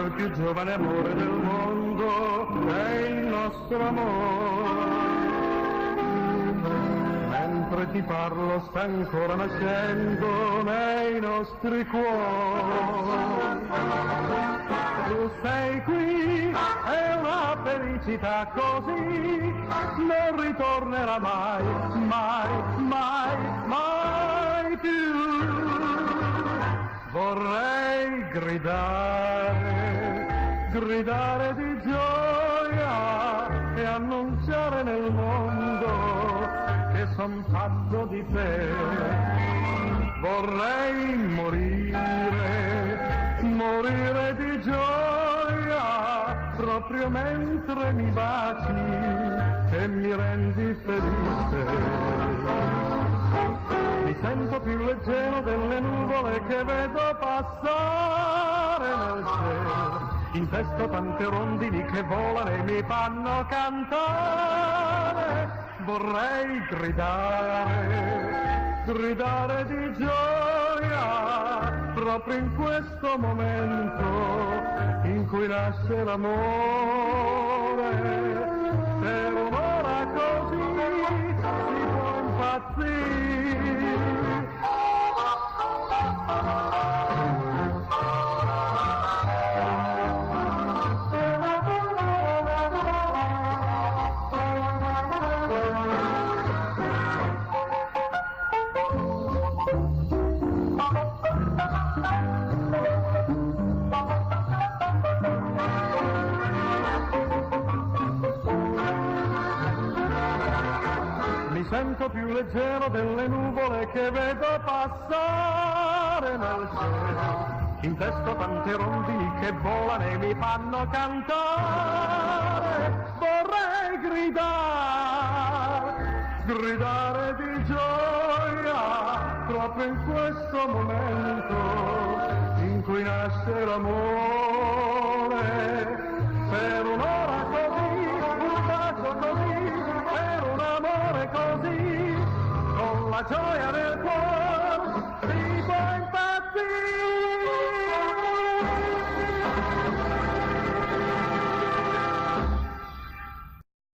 il più giovane amore del mondo è il nostro amore. Mentre ti parlo sta ancora nascendo nei nostri cuori. Tu sei qui, è una felicità così, non ritornerà mai, mai, mai, mai più. Vorrei gridare di gioia e annunciare nel mondo che son pazzo di te. Vorrei morire di gioia proprio mentre mi baci e mi rendi felice. Mi sento più leggero delle nuvole che vedo passare nel cielo. In testa tante rondini che volano e mi fanno cantare. Vorrei gridare di gioia proprio in questo momento in cui nasce l'amore. Per un'ora così si può impazzire. Mi sento più leggero delle nuvole che vedo passare nel cielo. In testa tante rondini che volano e mi fanno cantare. Vorrei gridare di gioia proprio in questo momento in cui nasce l'amore. Per un'ora così, un bacio così, per un amore così, con la gioia del cuore si può impazzire.